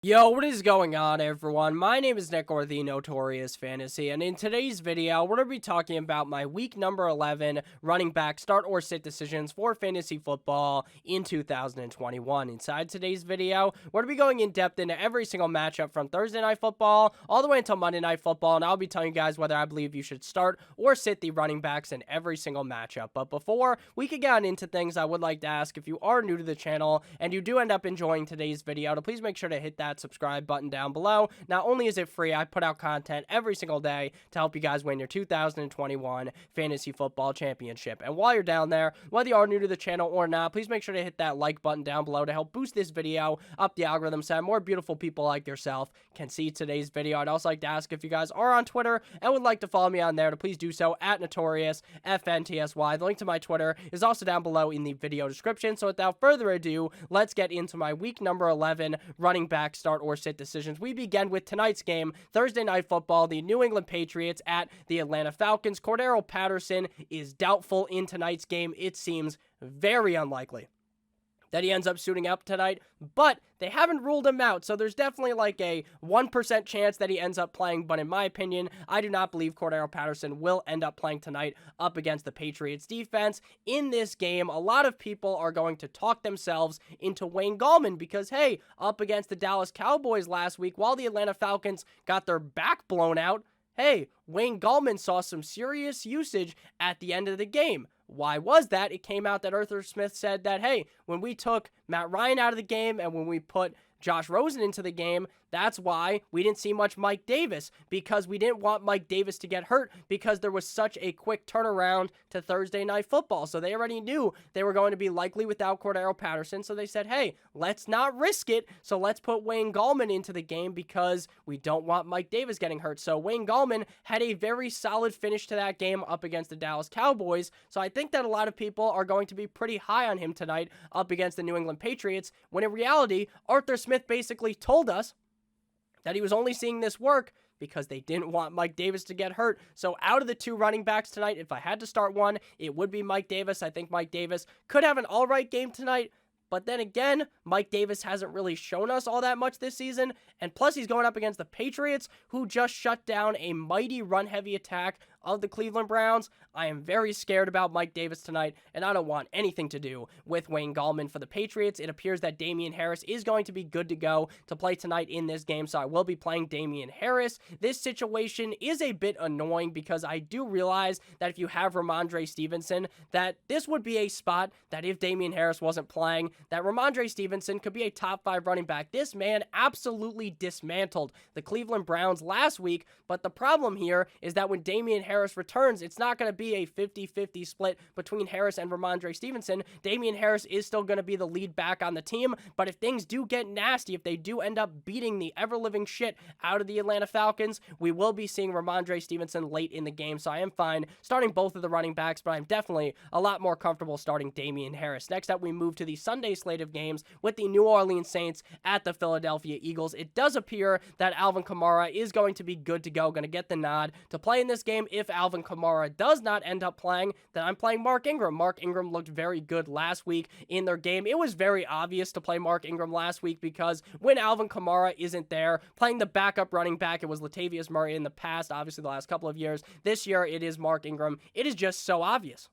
Yo, what is going on, everyone? My name is Nick, or the Notorious Fantasy, and in today's video, we're going to be talking about my week number 11 running back start or sit decisions for fantasy football in 2021. Inside today's video, we're going to be going in depth into every single matchup from Thursday Night Football all the way until Monday Night Football, and I'll be telling you guys whether I believe you should start or sit the running backs in every single matchup. But before we could get into things, I would like to ask, if you are new to the channel and you do end up enjoying today's video, to please make sure to hit that subscribe button down below. Not only is it free, I put out content every single day to help you guys win your 2021 Fantasy Football Championship. And while you're down there, whether you are new to the channel or not, please make sure to hit that like button down below to help boost this video up the algorithm so that more beautiful people like yourself can see today's video. I'd also like to ask if you guys are on Twitter and would like to follow me on there, to please do so at NotoriousFNTSY. The link to my Twitter is also down below in the video description. So without further ado, let's get into my week number 11 running back start or sit decisions. We begin with tonight's game, Thursday Night Football, the New England Patriots at the Atlanta Falcons. Cordero Patterson is doubtful in tonight's game. It seems very unlikely that he ends up suiting up tonight, but they haven't ruled him out, so there's definitely like a 1% chance that he ends up playing, but in my opinion, I do not believe Cordero Patterson will end up playing tonight up against the Patriots defense. In this game, a lot of people are going to talk themselves into Wayne Gallman because, hey, up against the Dallas Cowboys last week, while the Atlanta Falcons got their back blown out, hey, Wayne Gallman saw some serious usage at the end of the game. Why was that? It came out that Arthur Smith said that, hey, when we took Matt Ryan out of the game and when we put Josh Rosen into the game, that's why we didn't see much Mike Davis, because we didn't want Mike Davis to get hurt because there was such a quick turnaround to Thursday Night Football. So they already knew they were going to be likely without Cordero Patterson. So they said, hey, let's not risk it. So let's put Wayne Gallman into the game because we don't want Mike Davis getting hurt. So Wayne Gallman had a very solid finish to that game up against the Dallas Cowboys. So I think that a lot of people are going to be pretty high on him tonight up against the New England Patriots, when in reality, Arthur Smith basically told us that he was only seeing this work because they didn't want Mike Davis to get hurt. So out of the two running backs tonight, if I had to start one, it would be Mike Davis. I think Mike Davis could have an all right game tonight. But then again, Mike Davis hasn't really shown us all that much this season. And plus, he's going up against the Patriots, who just shut down a mighty run-heavy attack of the Cleveland Browns. I am very scared about Mike Davis tonight, and I don't want anything to do with Wayne Gallman for the Patriots. It appears that Damian Harris is going to be good to go to play tonight in this game, so I will be playing Damian Harris. This situation is a bit annoying because I do realize that if you have Ramondre Stevenson, that this would be a spot that if Damian Harris wasn't playing, that Ramondre Stevenson could be a top 5 running back. This man absolutely dismantled the Cleveland Browns last week, but the problem here is that when Damian Harris returns, it's not going to be a 50-50 split between Harris and Ramondre Stevenson. Damian Harris is still going to be the lead back on the team, but if things do get nasty, if they do end up beating the ever-living shit out of the Atlanta Falcons, we will be seeing Ramondre Stevenson late in the game, so I am fine starting both of the running backs, but I'm definitely a lot more comfortable starting Damian Harris. Next up, we move to the Sunday slate of games with the New Orleans Saints at the Philadelphia Eagles. It does appear that Alvin Kamara is going to be good to go, going to get the nod to play in this game. If Alvin Kamara does not end up playing, then I'm playing Mark Ingram. Mark Ingram looked very good last week in their game. It was very obvious to play Mark Ingram last week because when Alvin Kamara isn't there, playing the backup running back, it was Latavius Murray in the past, obviously the last couple of years. This year, it is Mark Ingram. It is just so obvious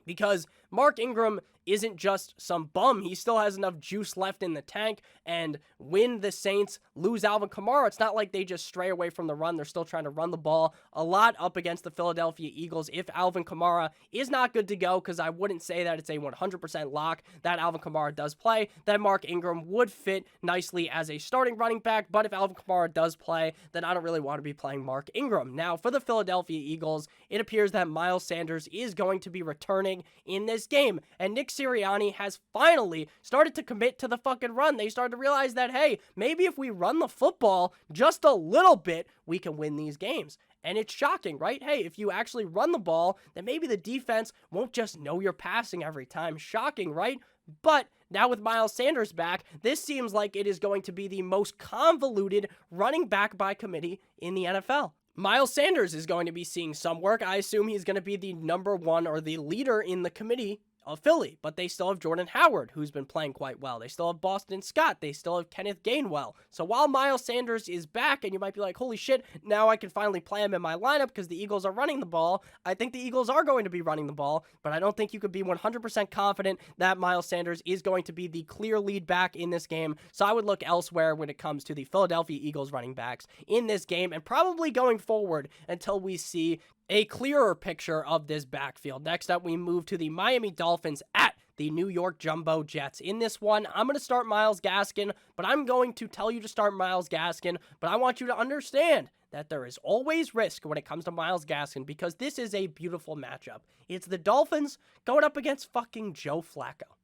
because Mark Ingram isn't just some bum. He still has enough juice left in the tank, and when the Saints lose Alvin Kamara, it's not like they just stray away from the run. They're still trying to run the ball a lot up against the Philadelphia Eagles. If Alvin Kamara is not good to go, because I wouldn't say that it's a 100% lock that Alvin Kamara does play, then Mark Ingram would fit nicely as a starting running back, but if Alvin Kamara does play, then I don't really want to be playing Mark Ingram. Now, for the Philadelphia Eagles, it appears that Miles Sanders is going to be returning in this game, and Nick Sirianni has finally started to commit to the fucking run. They started to realize that, hey, maybe if we run the football just a little bit, we can win these games. And it's shocking, right? Hey, if you actually run the ball, then maybe the defense won't just know you're passing every time. Shocking, right? But now with Miles Sanders back, this seems like it is going to be the most convoluted running back by committee in the NFL. Miles Sanders is going to be seeing some work. I assume he's going to be the number one or the leader in the committee of Philly, but they still have Jordan Howard, who's been playing quite well. They still have Boston Scott. They still have Kenneth Gainwell. So while Miles Sanders is back, and you might be like, holy shit, now I can finally play him in my lineup because the Eagles are running the ball. I think the Eagles are going to be running the ball, but I don't think you could be 100% confident that Miles Sanders is going to be the clear lead back in this game. So I would look elsewhere when it comes to the Philadelphia Eagles running backs in this game, and probably going forward until we see a clearer picture of this backfield. Next up, we move to the Miami Dolphins at the New York Jumbo Jets. In this one, I'm going to start Myles Gaskin, but I'm going to tell you to start Myles Gaskin, but I want you to understand that there is always risk when it comes to Myles Gaskin, because this is a beautiful matchup. It's the Dolphins going up against fucking Joe Flacco.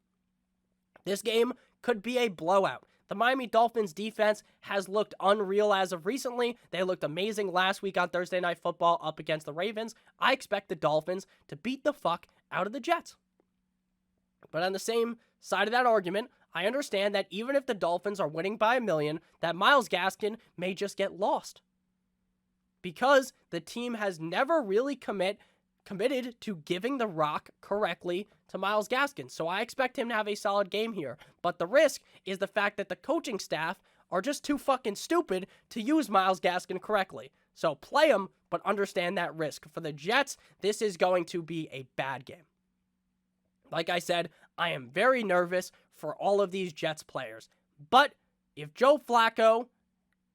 This game could be a blowout. The Miami Dolphins defense has looked unreal as of recently. They looked amazing last week on Thursday Night Football up against the Ravens. I expect the Dolphins to beat the fuck out of the Jets. But on the same side of that argument, I understand that even if the Dolphins are winning by 1 million, that Myles Gaskin may just get lost, because the team has never really committed to giving the rock correctly to Myles Gaskin. So I expect him to have a solid game here. But the risk is the fact that the coaching staff are just too fucking stupid to use Myles Gaskin correctly. So play him, but understand that risk. For the Jets, this is going to be a bad game. Like I said, I am very nervous for all of these Jets players. But if Joe Flacco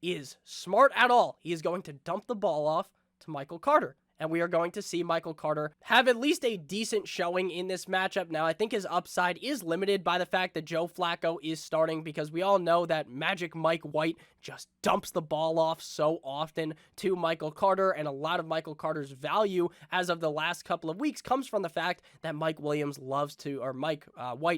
is smart at all, he is going to dump the ball off to Michael Carter. And we are going to see Michael Carter have at least a decent showing in this matchup. Now, I think his upside is limited by the fact that Joe Flacco is starting, because we all know that Magic Mike White just dumps the ball off so often to Michael Carter, and a lot of Michael Carter's value as of the last couple of weeks comes from the fact that Mike White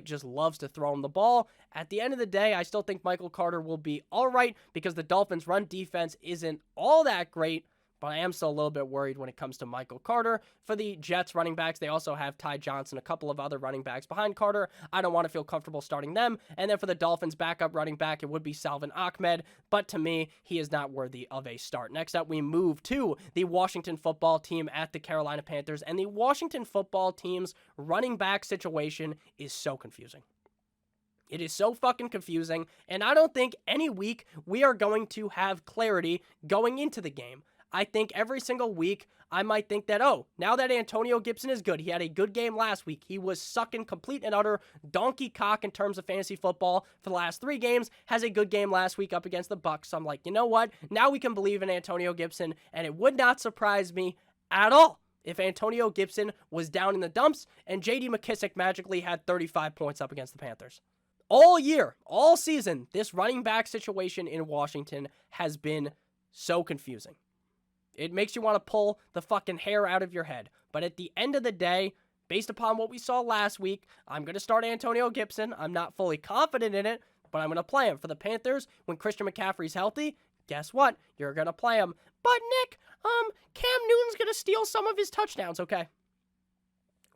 just loves to throw him the ball. At the end of the day, I still think Michael Carter will be all right, because the Dolphins' run defense isn't all that great. But I am still a little bit worried when it comes to Michael Carter. For the Jets running backs, they also have Ty Johnson, a couple of other running backs behind Carter. I don't want to feel comfortable starting them. And then for the Dolphins' backup running back, it would be Salvon Ahmed. But to me, he is not worthy of a start. Next up, we move to the Washington football team at the Carolina Panthers. And the Washington football team's running back situation is so confusing. It is so fucking confusing. And I don't think any week we are going to have clarity going into the game. I think every single week, I might think that, oh, now that Antonio Gibson is good, he had a good game last week. He was sucking complete and utter donkey cock in terms of fantasy football for the last 3 games, has a good game last week up against the Bucs. So I'm like, you know what? Now we can believe in Antonio Gibson, and it would not surprise me at all if Antonio Gibson was down in the dumps and J.D. McKissic magically had 35 points up against the Panthers. All year, all season, this running back situation in Washington has been so confusing. It makes you want to pull the fucking hair out of your head. But at the end of the day, based upon what we saw last week, I'm going to start Antonio Gibson. I'm not fully confident in it, but I'm going to play him. For the Panthers, when Christian McCaffrey's healthy, guess what? You're going to play him. But Nick, Cam Newton's going to steal some of his touchdowns, okay?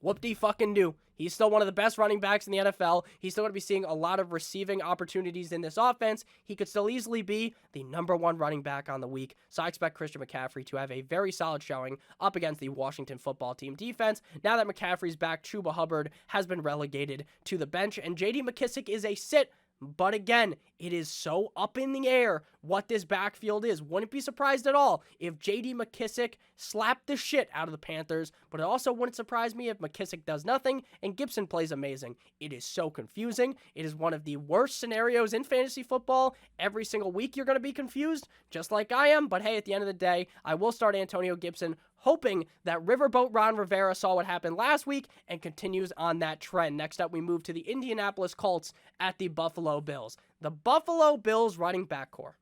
Whoop-de-fucking-do. He's still one of the best running backs in the NFL. He's still going to be seeing a lot of receiving opportunities in this offense. He could still easily be the #1 running back on the week. So I expect Christian McCaffrey to have a very solid showing up against the Washington football team defense. Now that McCaffrey's back, Chuba Hubbard has been relegated to the bench, and J.D. McKissic is a sit. But again, it is so up in the air what this backfield is. Wouldn't be surprised at all if J.D. McKissic slapped the shit out of the Panthers, but it also wouldn't surprise me if McKissic does nothing and Gibson plays amazing. It is so confusing. It is one of the worst scenarios in fantasy football. Every single week you're going to be confused, just like I am. But hey, at the end of the day, I will start Antonio Gibson, hoping that Riverboat Ron Rivera saw what happened last week and continues on that trend. Next up, we move to the Indianapolis Colts at the Buffalo Bills. The Buffalo Bills running back core.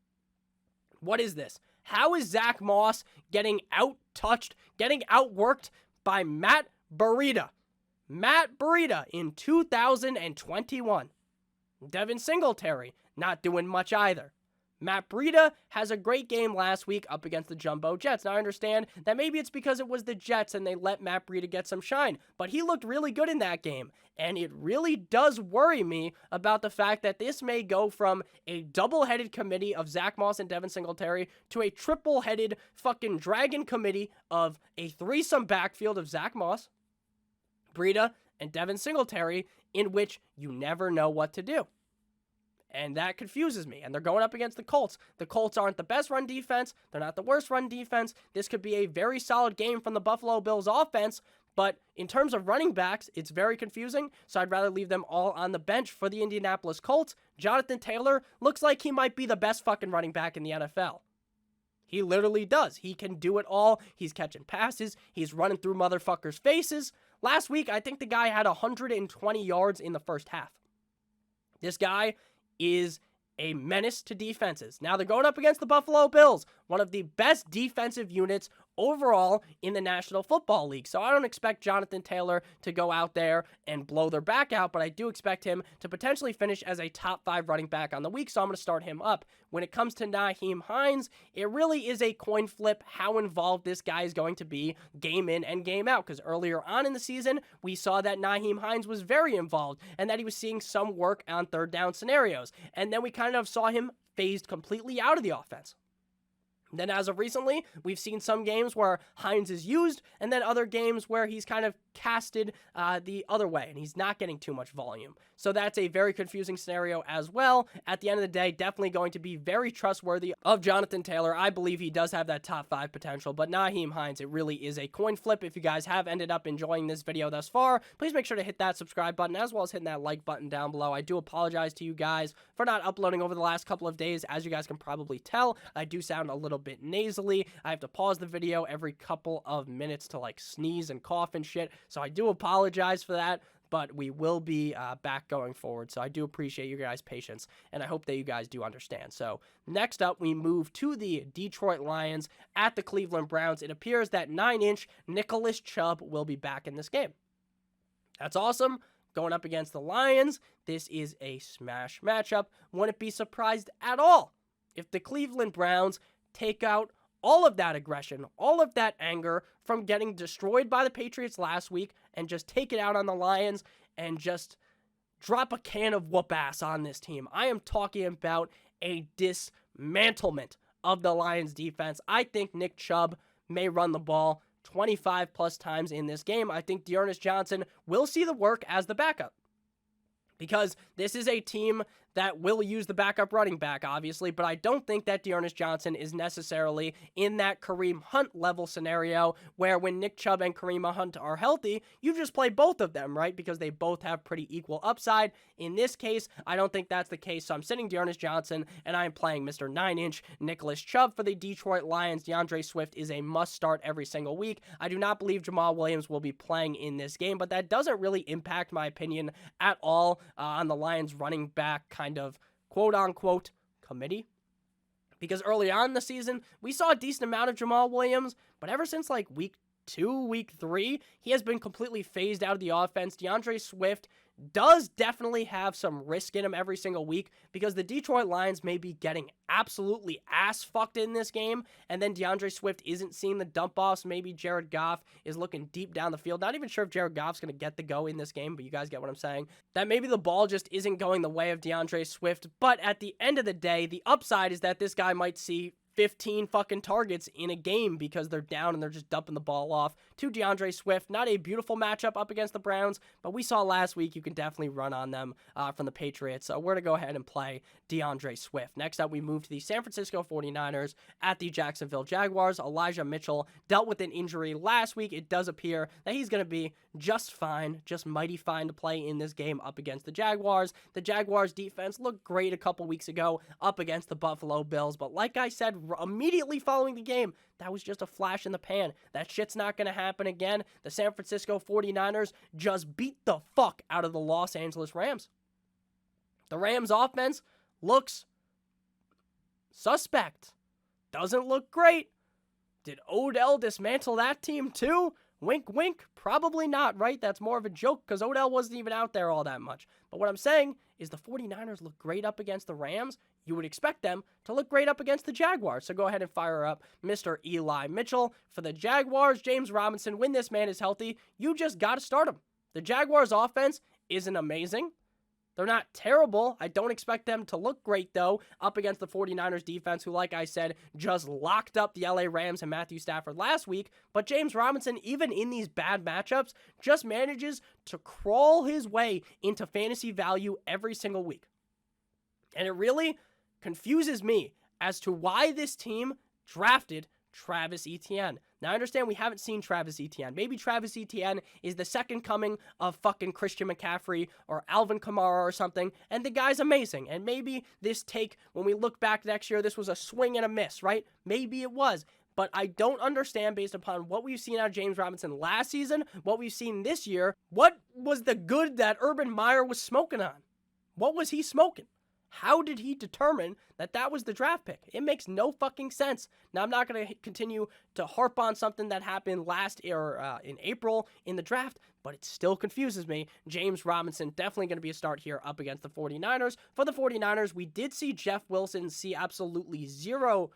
What is this? How is Zach Moss getting out-touched, getting outworked by Matt Breida? Matt Breida in 2021. Devin Singletary, not doing much either. Matt Breida has a great game last week up against the Jumbo Jets. Now, I understand that maybe it's because it was the Jets and they let Matt Breida get some shine, but he looked really good in that game. And it really does worry me about the fact that this may go from a double-headed committee of Zach Moss and Devin Singletary to a triple-headed fucking dragon committee of a threesome backfield of Zach Moss, Breida, and Devin Singletary, in which you never know what to do. And that confuses me. And they're going up against the Colts. The Colts aren't the best run defense. They're not the worst run defense. This could be a very solid game from the Buffalo Bills offense. But in terms of running backs, it's very confusing. So I'd rather leave them all on the bench for the Indianapolis Colts. Jonathan Taylor looks like he might be the best fucking running back in the NFL. He literally does. He can do it all. He's catching passes. He's running through motherfuckers' faces. Last week, I think the guy had 120 yards in the first half. This guy is a menace to defenses. Now they're going up against the Buffalo Bills, one of the best defensive units overall in the National Football League. So I don't expect Jonathan Taylor to go out there and blow their back out, but I do expect him to potentially finish as a top 5 running back on the week, so I'm going to start him up. When it comes to Nyheim Hines, it really is a coin flip how involved this guy is going to be game in and game out, because earlier on in the season, we saw that Nyheim Hines was very involved and that he was seeing some work on third down scenarios. And then we kind of saw him phased completely out of the offense. Then as of recently, we've seen some games where Hines is used, and then other games where he's kind of casted the other way, and he's not getting too much volume. So that's a very confusing scenario as well. At the end of the day, definitely going to be very trustworthy of Jonathan Taylor. I believe he does have that top 5 potential, but Nyheim Hines, it really is a coin flip. If you guys have ended up enjoying this video thus far, please make sure to hit that subscribe button as well as hitting that like button down below. I do apologize to you guys for not uploading over the last couple of days. As you guys can probably tell, I do sound a little bit nasally. I have to pause the video every couple of minutes to like sneeze and cough and shit, so I do apologize for that, but we will be back going forward. So I do appreciate you guys' patience, and I hope that you guys do understand. So next up, we move to the Detroit Lions at the Cleveland Browns. It appears that 9-inch Nicholas Chubb will be back in this game. That's awesome. Going up against the Lions, this is a smash matchup. Wouldn't be surprised at all if the Cleveland Browns take out all of that aggression, all of that anger from getting destroyed by the Patriots last week and just take it out on the Lions and just drop a can of whoop ass on this team. I am talking about a dismantlement of the Lions defense. I think Nick Chubb may run the ball 25 plus times in this game. I think D'Ernest Johnson will see the work as the backup, because this is a team that will use the backup running back, obviously, but I don't think that D'Ernest Johnson is necessarily in that Kareem Hunt level scenario where when Nick Chubb and Kareem Hunt are healthy, you just play both of them, right? Because they both have pretty equal upside. In this case, I don't think that's the case, so I'm sitting D'Ernest Johnson, and I'm playing Mr. 9-inch Nicholas Chubb for the Detroit Lions. DeAndre Swift is a must-start every single week. I do not believe Jamal Williams will be playing in this game, but that doesn't really impact my opinion at all on the Lions running back kind of quote-unquote committee, because early on in the season, we saw a decent amount of Jamal Williams, but ever since like week 2, week 3, he has been completely phased out of the offense. DeAndre Swift does definitely have some risk in him every single week, because the Detroit Lions may be getting absolutely ass fucked in this game, and then DeAndre Swift isn't seeing the dump offs. Maybe Jared Goff is looking deep down the field. Not even sure if Jared Goff's going to get the go in this game, but you guys get what I'm saying. That maybe the ball just isn't going the way of DeAndre Swift, but at the end of the day, the upside is that this guy might see 15 fucking targets in a game because they're down and they're just dumping the ball off to DeAndre Swift. Not a beautiful matchup up against the Browns, but we saw last week you can definitely run on them from the Patriots. So we're going to go ahead and play DeAndre Swift. Next up, we move to the San Francisco 49ers at the Jacksonville Jaguars. Elijah Mitchell dealt with an injury last week. It does appear that he's going to be just fine, just mighty fine to play in this game up against the Jaguars. The Jaguars defense looked great a couple weeks ago up against the Buffalo Bills, but like I said, immediately following the game, that was just a flash in the pan. That shit's not going to happen again. The San Francisco 49ers just beat the fuck out of the Los Angeles Rams. The Rams offense looks suspect. Doesn't look great. Did Odell dismantle that team too? Wink, wink. Probably not, right? That's more of a joke because Odell wasn't even out there all that much. But what I'm saying is the 49ers look great up against the Rams. You would expect them to look great up against the Jaguars. So go ahead and fire up Mr. Eli Mitchell. For the Jaguars, James Robinson, when this man is healthy, you just got to start him. The Jaguars offense isn't amazing. They're not terrible. I don't expect them to look great, though, up against the 49ers defense, who, like I said, just locked up the LA Rams and Matthew Stafford last week. But James Robinson, even in these bad matchups, just manages to crawl his way into fantasy value every single week. And it really confuses me as to why this team drafted Travis Etienne. Now, I understand we haven't seen Travis Etienne. Maybe Travis Etienne is the second coming of fucking Christian McCaffrey or Alvin Kamara or something, and the guy's amazing. And maybe this take, when we look back next year, this was a swing and a miss, right? Maybe it was. But I don't understand, based upon what we've seen out of James Robinson last season, what we've seen this year, what was the good that Urban Meyer was smoking on? What was he smoking? How did he determine that that was the draft pick? It makes no fucking sense. Now, I'm not going to continue to harp on something that happened in April in the draft, but it still confuses me. James Robinson definitely going to be a start here up against the 49ers. For the 49ers, we did see Jeff Wilson see absolutely zero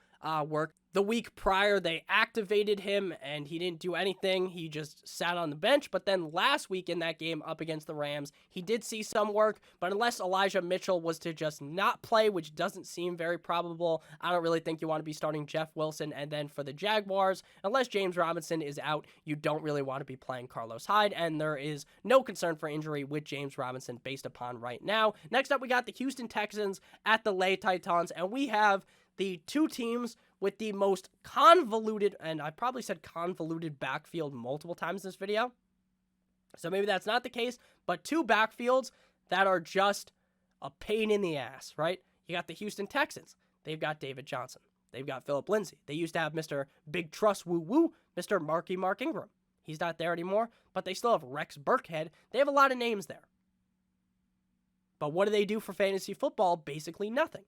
work. The week prior, they activated him, and he didn't do anything. He just sat on the bench. But then last week in that game up against the Rams, he did see some work. But unless Elijah Mitchell was to just not play, which doesn't seem very probable, I don't really think you want to be starting Jeff Wilson. And then for the Jaguars, unless James Robinson is out, you don't really want to be playing Carlos Hyde. And there is no concern for injury with James Robinson based upon right now. Next up, we got the Houston Texans at the Les Titans, and we have the two teams with the most convoluted, and I probably said convoluted backfield multiple times in this video, so maybe that's not the case, but two backfields that are just a pain in the ass, right? You got the Houston Texans. They've got David Johnson. They've got Phillip Lindsay. They used to have Mr. Big Trust Woo-Woo, Mr. Mark Ingram. He's not there anymore, but they still have Rex Burkhead. They have a lot of names there. But what do they do for fantasy football? Basically nothing.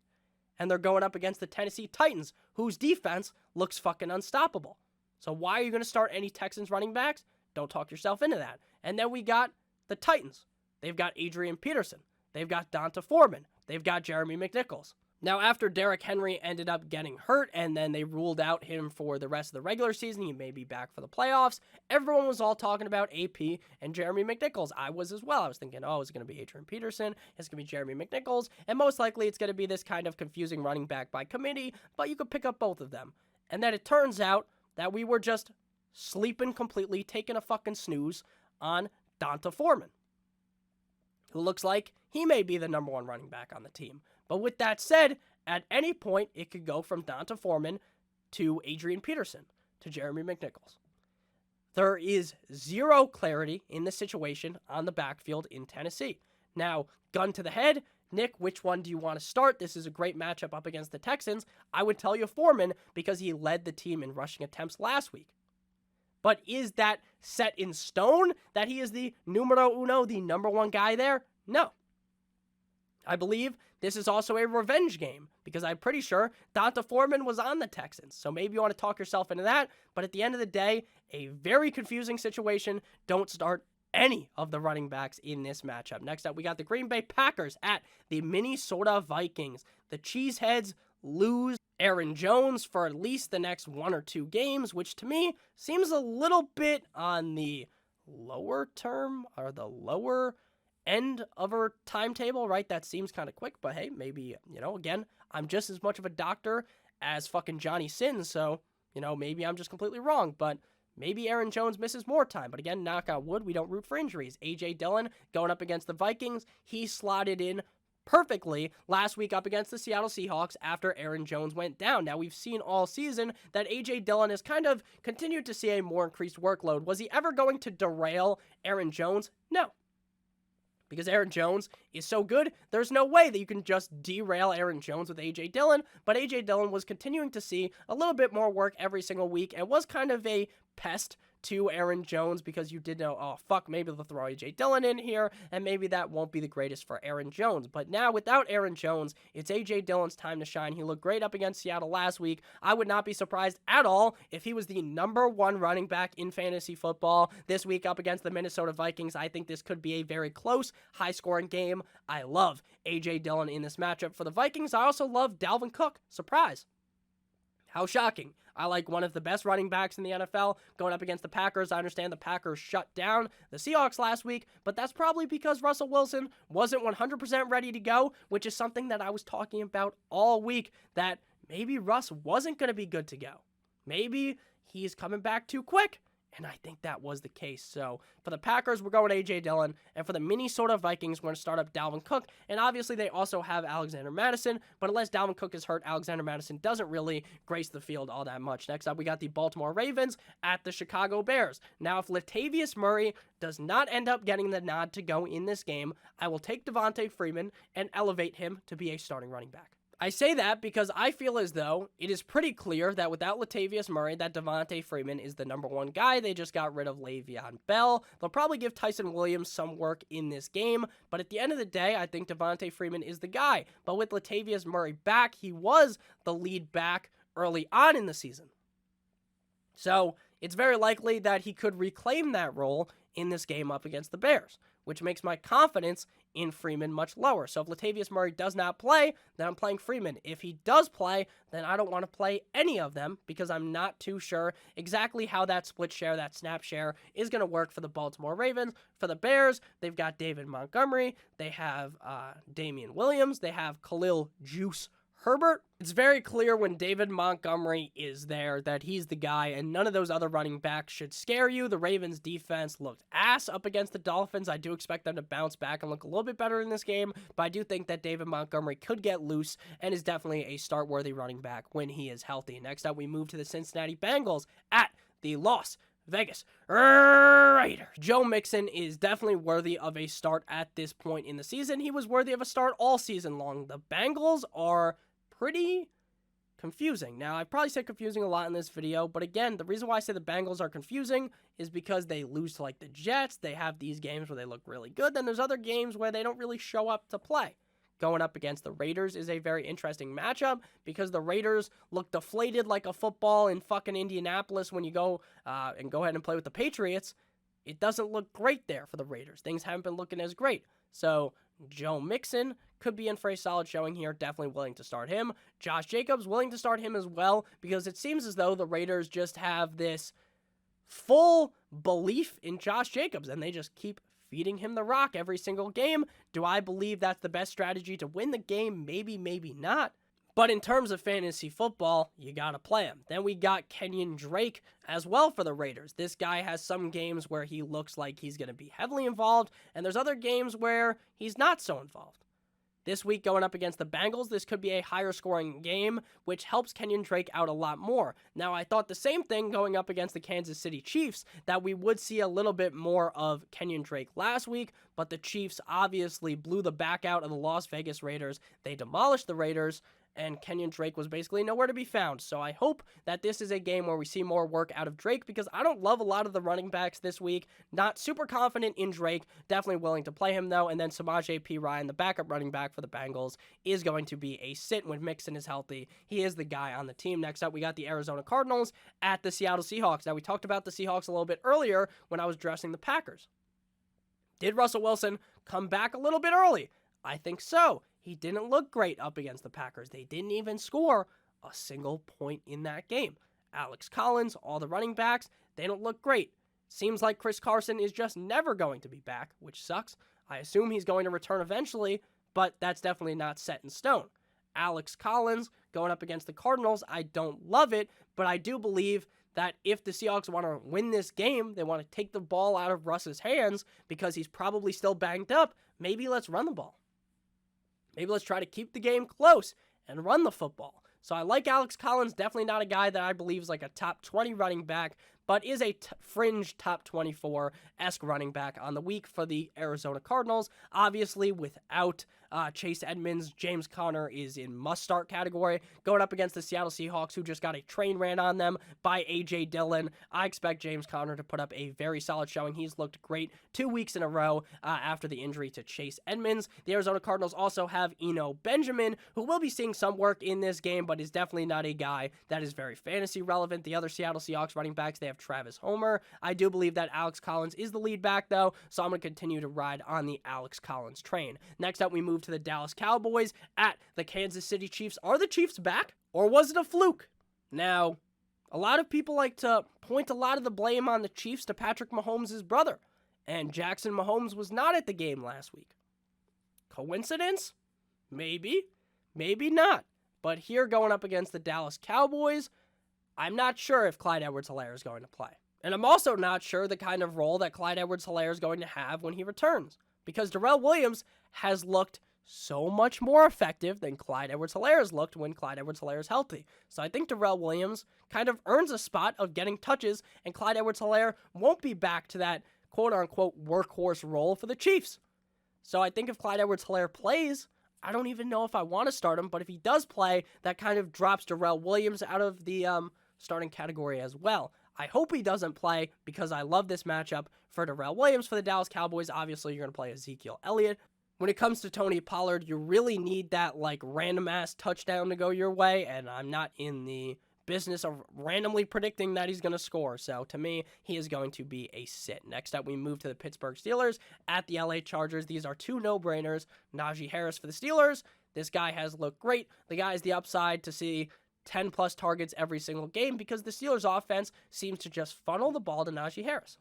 And they're going up against the Tennessee Titans, whose defense looks fucking unstoppable. So why are you going to start any Texans running backs? Don't talk yourself into that. And then we got the Titans. They've got Adrian Peterson. They've got Donta Foreman. They've got Jeremy McNichols. Now, after Derrick Henry ended up getting hurt and then they ruled out him for the rest of the regular season, he may be back for the playoffs, everyone was all talking about AP and Jeremy McNichols. I was as well. I was thinking, oh, it's going to be Adrian Peterson, it's going to be Jeremy McNichols, and most likely it's going to be this kind of confusing running back by committee, but you could pick up both of them. And then it turns out that we were just sleeping completely, taking a fucking snooze on Donta Foreman, who looks like he may be the number one running back on the team. But with that said, at any point, it could go from Donta Foreman to Adrian Peterson to Jeremy McNichols. There is zero clarity in the situation on the backfield in Tennessee. Now, gun to the head, Nick, which one do you want to start? This is a great matchup up against the Texans. I would tell you Foreman because he led the team in rushing attempts last week. But is that set in stone that he is the numero uno, the number one guy there? No. I believe this is also a revenge game because I'm pretty sure Donta Foreman was on the Texans. So maybe you want to talk yourself into that. But at the end of the day, a very confusing situation. Don't start any of the running backs in this matchup. Next up, we got the Green Bay Packers at the Minnesota Vikings. The Cheeseheads lose Aaron Jones for at least the next one or two games, which to me seems a little bit on the lower term or the lower end of her timetable, right? That seems kind of quick, but hey, maybe, again, I'm just as much of a doctor as fucking Johnny Sins, so, maybe I'm just completely wrong, but maybe Aaron Jones misses more time. But again, knock on wood, we don't root for injuries. A.J. Dillon going up against the Vikings, he slotted in perfectly last week up against the Seattle Seahawks after Aaron Jones went down. Now, we've seen all season that A.J. Dillon has kind of continued to see a more increased workload. Was he ever going to derail Aaron Jones? No. Because Aaron Jones is so good, there's no way that you can just derail Aaron Jones with A.J. Dillon, but A.J. Dillon was continuing to see a little bit more work every single week and was kind of a pest to Aaron Jones because you did know, oh, fuck, maybe they'll throw A.J. Dillon in here, and maybe that won't be the greatest for Aaron Jones. But now, without Aaron Jones, it's A.J. Dillon's time to shine. He looked great up against Seattle last week. I would not be surprised at all if he was the number one running back in fantasy football this week up against the Minnesota Vikings. I think this could be a very close, high-scoring game. I love A.J. Dillon in this matchup for the Vikings. I also love Dalvin Cook. Surprise. How shocking. I like one of the best running backs in the NFL going up against the Packers. I understand the Packers shut down the Seahawks last week, but that's probably because Russell Wilson wasn't 100% ready to go, which is something that I was talking about all week, that maybe Russ wasn't going to be good to go. Maybe he's coming back too quick. And I think that was the case. So for the Packers, we're going A.J. Dillon. And for the Minnesota Vikings, we're going to start up Dalvin Cook. And obviously, they also have Alexander Mattison. But unless Dalvin Cook is hurt, Alexander Mattison doesn't really grace the field all that much. Next up, we got the Baltimore Ravens at the Chicago Bears. Now, if Latavius Murray does not end up getting the nod to go in this game, I will take Devontae Freeman and elevate him to be a starting running back. I say that because I feel as though it is pretty clear that without Latavius Murray, that Devontae Freeman is the number one guy. They just got rid of Le'Veon Bell. They'll probably give Tyson Williams some work in this game, but at the end of the day, I think Devontae Freeman is the guy. But with Latavius Murray back, he was the lead back early on in the season. So it's very likely that he could reclaim that role in this game up against the Bears, which makes my confidence in Freeman much lower. So if Latavius Murray does not play, then I'm playing Freeman. If he does play, then I don't want to play any of them because I'm not too sure exactly how that split share, that snap share, is going to work for the Baltimore Ravens. For the Bears, they've got David Montgomery, they have Damian Williams, they have Khalil Juice Herbert. It's very clear when David Montgomery is there that he's the guy, and none of those other running backs should scare you. The Ravens defense looked ass up against the Dolphins. I do expect them to bounce back and look a little bit better in this game, but I do think that David Montgomery could get loose and is definitely a start-worthy running back when he is healthy. Next up, we move to the Cincinnati Bengals at the Las Vegas Raiders. Joe Mixon is definitely worthy of a start at this point in the season. He was worthy of a start all season long. The Bengals are pretty confusing. Now, I've probably said confusing a lot in this video, but again, the reason why I say the Bengals are confusing is because they lose to like the Jets. They have these games where they look really good. Then there's other games where they don't really show up to play. Going up against the Raiders is a very interesting matchup because the Raiders look deflated like a football in fucking Indianapolis when you go ahead and play with the Patriots. It doesn't look great there for the Raiders. Things haven't been looking as great. So Joe Mixon could be in for a solid showing here. Definitely willing to start him. Josh Jacobs willing to start him as well because it seems as though the Raiders just have this full belief in Josh Jacobs and they just keep feeding him the rock every single game. Do I believe that's the best strategy to win the game? Maybe, maybe not. But in terms of fantasy football, you got to play him. Then we got Kenyon Drake as well for the Raiders. This guy has some games where he looks like he's going to be heavily involved, and there's other games where he's not so involved. This week going up against the Bengals, this could be a higher scoring game, which helps Kenyon Drake out a lot more. Now, I thought the same thing going up against the Kansas City Chiefs, that we would see a little bit more of Kenyon Drake last week, but the Chiefs obviously blew the back out of the Las Vegas Raiders. They demolished the Raiders, and Kenyon Drake was basically nowhere to be found. So I hope that this is a game where we see more work out of Drake because I don't love a lot of the running backs this week. Not super confident in Drake. Definitely willing to play him, though. And then Samaje Perine, the backup running back for the Bengals, is going to be a sit when Mixon is healthy. He is the guy on the team. Next up, we got the Arizona Cardinals at the Seattle Seahawks. Now, we talked about the Seahawks a little bit earlier when I was addressing the Packers. Did Russell Wilson come back a little bit early? I think so. He didn't look great up against the Packers. They didn't even score a single point in that game. Alex Collins, all the running backs, they don't look great. Seems like Chris Carson is just never going to be back, which sucks. I assume he's going to return eventually, but that's definitely not set in stone. Alex Collins going up against the Cardinals, I don't love it, but I do believe that if the Seahawks want to win this game, they want to take the ball out of Russ's hands because he's probably still banged up. Maybe let's run the ball. Maybe let's try to keep the game close and run the football. So I like Alex Collins, definitely not a guy that I believe is like a top 20 running back, but is a fringe top 24-esque running back on the week for the Arizona Cardinals. Obviously, without Chase Edmonds, James Conner is in must-start category. Going up against the Seattle Seahawks, who just got a train ran on them by A.J. Dillon, I expect James Conner to put up a very solid showing. He's looked great 2 weeks in a row after the injury to Chase Edmonds. The Arizona Cardinals also have Eno Benjamin, who will be seeing some work in this game, but is definitely not a guy that is very fantasy relevant. The other Seattle Seahawks running backs, they have Travis Homer. I do believe that Alex Collins is the lead back, though, so I'm going to continue to ride on the Alex Collins train. Next up, we move to the Dallas Cowboys at the Kansas City Chiefs. Are the Chiefs back, or was it a fluke? Now, a lot of people like to point a lot of the blame on the Chiefs to Patrick Mahomes' brother, and Jackson Mahomes was not at the game last week. Coincidence? Maybe. Maybe not. But here going up against the Dallas Cowboys, I'm not sure if Clyde Edwards-Helaire is going to play. And I'm also not sure the kind of role that Clyde Edwards-Helaire is going to have when he returns, because Darrell Williams has looked so much more effective than Clyde Edwards-Helaire has looked when Clyde Edwards-Helaire is healthy. So I think Darrell Williams kind of earns a spot of getting touches, and Clyde Edwards-Helaire won't be back to that quote-unquote workhorse role for the Chiefs. So I think if Clyde Edwards-Helaire plays, I don't even know if I want to start him, but if he does play, that kind of drops Darrell Williams out of the starting category as well. I hope he doesn't play because I love this matchup for Darrell Williams. For the Dallas Cowboys, obviously you're going to play Ezekiel Elliott. When it comes to Tony Pollard, you really need that random-ass touchdown to go your way, and I'm not in the business of randomly predicting that he's going to score. So to me, he is going to be a sit. Next up, we move to the Pittsburgh Steelers at the LA Chargers. These are two no-brainers. Najee Harris for the Steelers. This guy has looked great. The guy has the upside to see 10-plus targets every single game because the Steelers' offense seems to just funnel the ball to Najee Harris.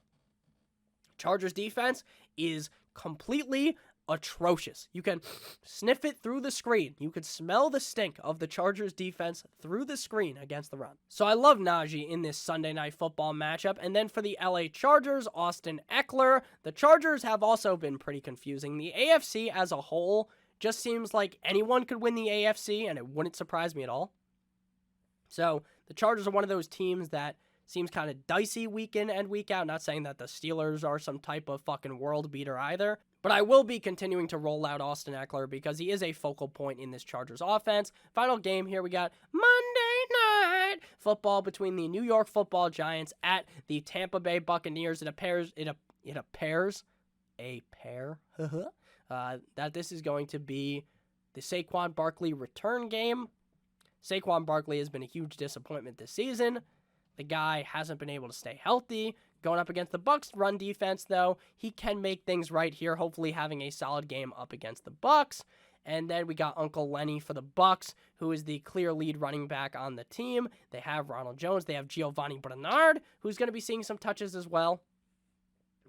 Chargers' defense is completely atrocious. You can sniff it through the screen. You could smell the stink of the Chargers defense through the screen against the run. So I love Najee in this Sunday Night Football matchup. And then for the LA Chargers, Austin Eckler. The Chargers have also been pretty confusing. The AFC as a whole just seems like anyone could win the AFC, and it wouldn't surprise me at all. So the Chargers are one of those teams that seems kind of dicey week in and week out. Not saying that the Steelers are some type of fucking world beater either. But I will be continuing to roll out Austin Eckler because he is a focal point in this Chargers offense. Final game here, we got Monday Night Football between the New York Football Giants at the Tampa Bay Buccaneers. It appears that this is going to be the Saquon Barkley return game. Saquon Barkley has been a huge disappointment this season. The guy hasn't been able to stay healthy. Going up against the Bucs run defense, though, he can make things right here, hopefully having a solid game up against the Bucs. And then we got Uncle Lenny for the Bucs, who is the clear lead running back on the team. They have Ronald Jones. They have Giovanni Bernard, who's going to be seeing some touches as well.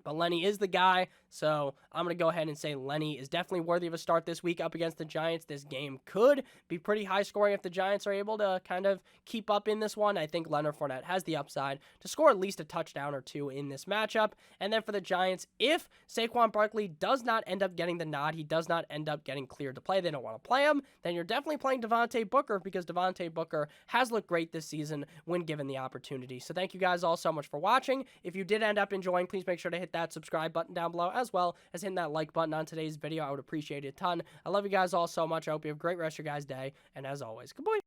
But Lenny is the guy, so I'm going to go ahead and say Lenny is definitely worthy of a start this week up against the Giants. This game could be pretty high scoring if the Giants are able to kind of keep up in this one. I think Leonard Fournette has the upside to score at least a touchdown or two in this matchup. And then for the Giants, if Saquon Barkley does not end up getting the nod, he does not end up getting cleared to play, they don't want to play him, then you're definitely playing Devontae Booker because Devontae Booker has looked great this season when given the opportunity. So thank you guys all so much for watching. If you did end up enjoying, please make sure to hit that subscribe button down below, as well as hitting that like button on today's video. I would appreciate it a ton. I love you guys all so much. I hope you have a great rest of your guys' day, and as always, good boy.